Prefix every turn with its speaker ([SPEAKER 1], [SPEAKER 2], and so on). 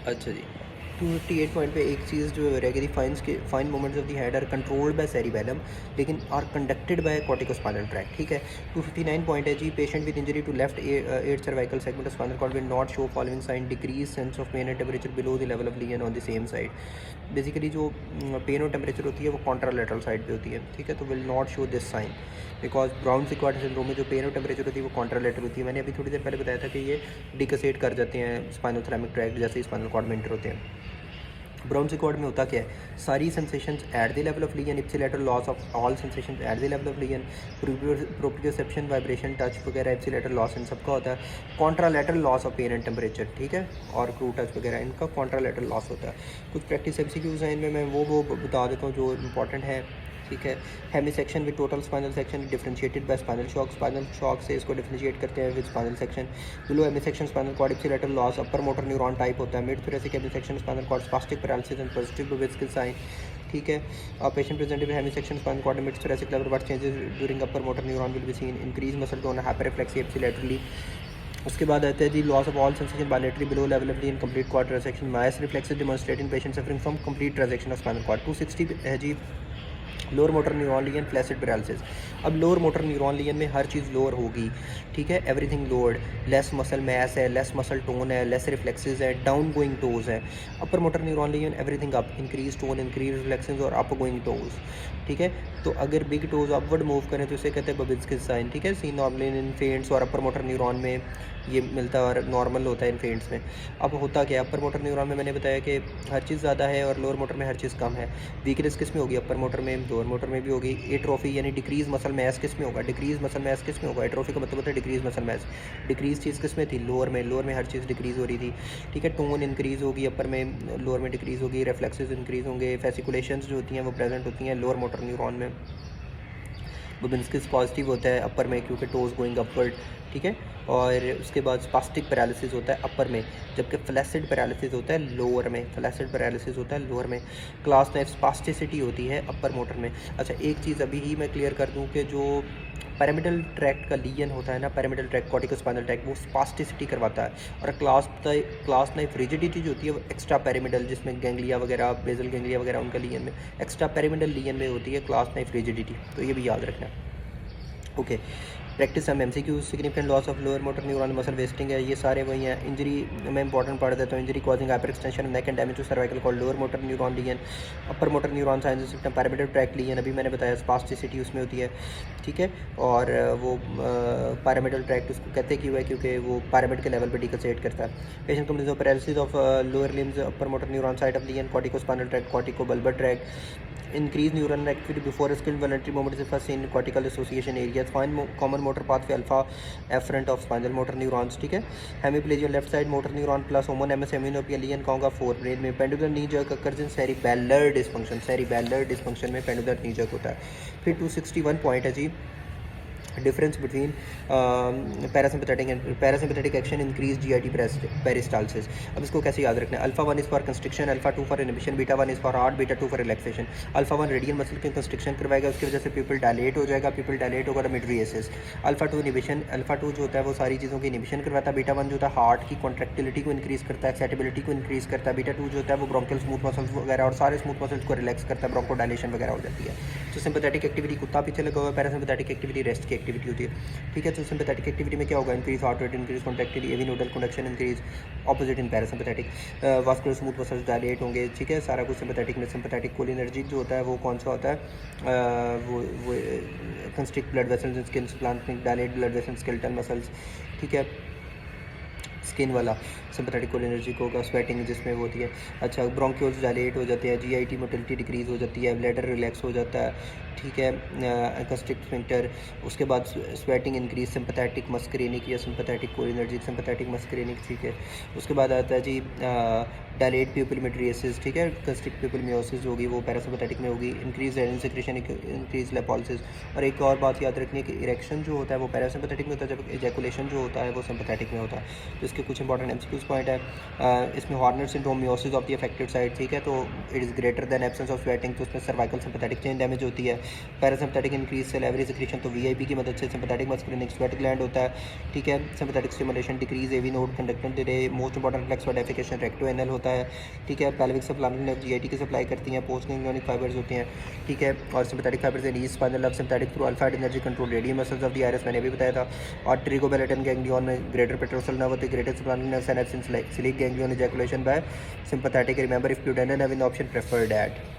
[SPEAKER 1] अच्छा जी। 258 पॉइंट पे एक चीज़ जो रह गई थी, fine moments of the head are controlled by cerebellum लेकिन are conducted by corticospinal tract, ठीक है। 259 पॉइंट है जी, patient with injury to left at cervical segment of spinal cord will not show following sign: decrease sense of pain and temperature below the level of lesion on the same side. Basically जो pain और temperature होती है वो contralateral side पे होती है, ठीक है। तो will not show this sign because Brown Sequard syndrome में जो पेन और टेम्परेचर होती है वो कॉन्ट्रालेटरल होती है। मैंने अभी थोड़ी देर पहले बताया था कि ये डिकसेट कर जाते हैं स्पाइनोथैलेमिक ट्रैक्ट जैसे ही स्पाइनल कॉर्ड में एंटर होते हैं। ब्राउन सिक्वाड में होता क्या है, सारी sensations at the level of lesion, ipsilateral loss of all sensations at the level of lesion, proprioception, vibration, touch वगैरह, इप्सिलेटरल लॉस इन सबका होता है। Contralateral loss of pain and temperature, ठीक है, और क्रू टच वगैरह इनका कॉन्ट्रालेटरल लॉस होता है। कुछ प्रैक्टिस एमसीक्यूज हैं इनमें, मैं वो बता देता हूँ जो इंपॉर्टेंट है, ठीक है। Hemisection with total spinal section differentiated by spinal shock से इसको डिफरेंशिएट करते हैं with spinal section. Below hemisection spinal cord ipsilateral loss, upper motor neuron type होता है। Mid thoracic hemisection spinal cord spastic paralysis and positive Babinski sign, ठीक है। Patient presented with hemisection spinal cord mid thoracic level what changes during upper motor neuron will be seen: increase muscle tone, hyperreflexia ipsilaterally. उसके बाद आता है जी loss of all sensation bilaterally below level of the incomplete cord transection, mass reflexes demonstrating patient suffering from complete transection of spinal cord. 260 है जी lower motor neuron lesion flaccid paralysis. अब lower motor neuron lesion में हर चीज़ lower होगी, ठीक है, everything lowered, less muscle mass है, लेस मसल टोन है, लेस रिफ्लेक्सेस है, डाउन गोइंग टोज है। अपर motor neuron legion everything up, increase tone, increase reflexes और अप गोइंग टोज, ठीक है। तो अगर बिग टोज अपवर्ड मूव करें तो इसे कहते हैं बबिल्स्की साइन, ठीक है। सी नॉर्मली इन फेंट्स और अपर मोटर न्यूरॉन में ये मिलता है और नॉर्मल होता है इन फेंट्स में। अब होता क्या है, अपर मोटर न्यूरॉन में मैंने बताया कि हर चीज़ ज़्यादा है और लोअर मोटर में हर चीज़ कम है। वीकनेस किस में होगी, अपर मोटर में, लोअर मोटर में भी होगी। एट्रोफी यानी डिक्रीज मसल मैस किस में होगा, डिक्रीज मसल मैस किस में होगा, एट्रोफी का मतलब होता है डिक्रीज मसल मैस। डिक्रीज चीज़ किस में थी, लोअर में, लोअर में हर चीज़ डिक्रीज हो रही थी, ठीक है। टोन इंक्रीज होगी अपर में, लोअर में डिक्रीज होगी, रिफ्लेक्सेस इंक्रीज होंगे, फेसिकुलेशंस जो होती हैं वो प्रेजेंट होती हैं लोअर मोटर न्यूरॉन में। बुबिन्स्किस पॉजिटिव होता है अपर में क्योंकि टोज गोइंग अपवर्ड, ठीक है। और उसके बाद स्पास्टिक पैरालिसिस होता है अपर में, जबकि फ्लैसिड पैरालिसिस होता है लोअर में, फ्लैसिड पैरालिसिस होता है लोअर में। क्लास नाइफ स्पास्टिसिटी होती है अपर मोटर में। अच्छा एक चीज़ अभी ही मैं क्लियर कर दूं कि जो पैरामिडल ट्रैक्ट का लीजन होता है ना, पैरामिडल ट्रैक्ट कॉर्टिकोस्पाइनल ट्रैक्ट, वो स्पास्टिसिटी करवाता है। और क्लास नाइफ रिजिडिटी जो होती है वो एक्स्ट्रा पैरामिडल, जिसमें गैंग्लिया वगैरह, बेजल गैंग्लिया वगैरह उनका लीजन में, एक्स्ट्रा पैरामिडल लीजन में होती है क्लास नाइफ रिजिडिटी। तो ये भी याद रखना। ओके, प्रैक्टिस हम MCQ. Significant loss of lower motor neuron muscle wasting है, ये सारे वही हैं। इंजरी मैं इंपॉर्टेंट पढ़ देता हूँ। Injury causing hyper extension neck and damage to cervical cord lower motor neuron lesion. Upper motor neuron signs system pyramidal tract lesion, अभी मैंने बताया स्पास्टिसिटी उसमें होती है, ठीक है। और वो पैरामिडल ट्रैक्ट उसको कहते क्यों है, क्योंकि वो पैरामिड के लेवल पर डिकसेट करता है। Patient complains of paralysis of lower limbs upper motor neuron side of lesion, corticospinal tract, corticobulbar tract. Increase neural activity before skilled voluntary movement is first in cortical association areas. Find common motor pathway alpha afferent of spinal motor neurons, ठीक है। Hemiplegia left side motor neuron plus homonymous hemianopia lesion कहूँगा for brain में। Pendular knee jerk occurs in cerebellar dysfunction, cerebellar dysfunction में pendular knee jerk होता है। फिर 261 point है जी, difference between parasympathetic action increase GIT peristalsis. अब इसको कैसे याद रखना है, alpha 1 is for constriction, alpha 2 for inhibition, beta 1 is for heart, beta 2 for relaxation. Alpha 1 radial muscle की कंस्ट्रिक्शन करवाएगा, उसकी वजह से पीपल डायलेट हो जाएगा, पीपल डायलेट होगा तो मिडरिएसिस। अल्फा 2 इनहिबिशन, अल्फा 2 जो होता है वो सारी चीज़ों की इनहिबिशन करवाता है। बीटा 1 जो होता है हार्ट की कॉन्ट्रैक्टिलिटी को इंक्रीज करता है, एक्साइटेबिलिटी को इंक्रीज करता है। बीटा 2 जो होता है वो ब्रोंकियल स्मूथ मसल्स वगैरह और सारे स्मूथ मसल्स को रिलैक्स करता है, ब्रोंको डायलेशन वगैरह हो जाती है। तो सिंपैथेटिक एक्टिविटी कुत्ता पीछे लगा हुआ है, पैरासिम्पैथेटिक एक्टिविटी रेस्ट की एक्टिविटी होती है, ठीक है। तो सिंपैथेटिक एक्टिविटी में क्या होगा, increase heart rate, increase contractility, AV nodal conduction increase, opposite in parasympathetic. Vascular smooth muscles dilate होंगे, ठीक है, सारा कुछ सिंपैथेटिक में। सिंपैथेटिक कोलिनर्जिक जो होता है वो कौन सा होता है, वो constrict blood vessels, skin planting, dilate blood vessels, skeletal muscles, ठीक है। स्किन वाला सिंपैथेटिक कोलिनर्जिक होगा, स्वेटिंग जिसमें वो होती है। अच्छा, ब्रोंक्योल्स डायलेट हो जाते हैं, जीआईटी मोटिलिटी डिक्रीज हो जाती है, ब्लैडर रिलैक्स हो जाता है, ठीक है, कंस्ट्रिक्ट स्फिंक्टर। उसके बाद स्वेटिंग इंक्रीज, सिंपैथेटिक मस्करेनिक या सिंपैथेटिक कोलिनर्जिक, सिंपैथेटिक मस्करेनिक, ठीक है। उसके बाद आता है जी डायलेट प्यूपिल मिड्रिएसिस, ठीक है, कंस्ट्रिक्ट प्यूपिल मियोसिस होगी वो पैरासिम्पैथेटिक में होगी। Increase renin secretion, increase lipolysis. और एक और बात याद रखनी है कि इरेक्शन जो होता है वो पैरासिम्पैथेटिक में होता है, जब इजैकुलेशन जो होता है वो सिंपैथेटिक में होता है। तो इसके कुछ इंपॉर्टेंट एमसीक्यूज पॉइंट है। इसमें Horner syndrome meiosis of the affected side, ठीक है, तो it is greater than absence of sweating, तो उसमें सर्वाइकल सिंपैथेटिक चेन डैमेज होती है। पैरासिम्पैथेटिक इंक्रीज सेलेवरी सिक्रीशन, तो वीआईपी की मदद से सिंपैथेटिक मस्कुलिनिक स्वेट ग्लैंड होता है, ठीक है। Sympathetic stimulation decrease AV node conduction delay, most important reflex for defecation recto anal होता है। होता है, ठीक है। पेल्विक सबक्लाविकुलर नर्व जीआईटी की सप्लाई करती हैं, पोस्ट गैंग्लियोनिक फाइबर्स होते हैं, ठीक है। और sympathetic fibres and east spinal nerve sympathetic through alpha energy control radial muscles of the iris, मैंने भी बताया था। और ट्रिगोबैलेटन गैंग्लियन में ग्रेटर पेट्रोसल नर्व होते हैं, greater subclavicular nerve synapse celiac ganglion ejaculation by sympathetic, remember if you don't have an option prefer that.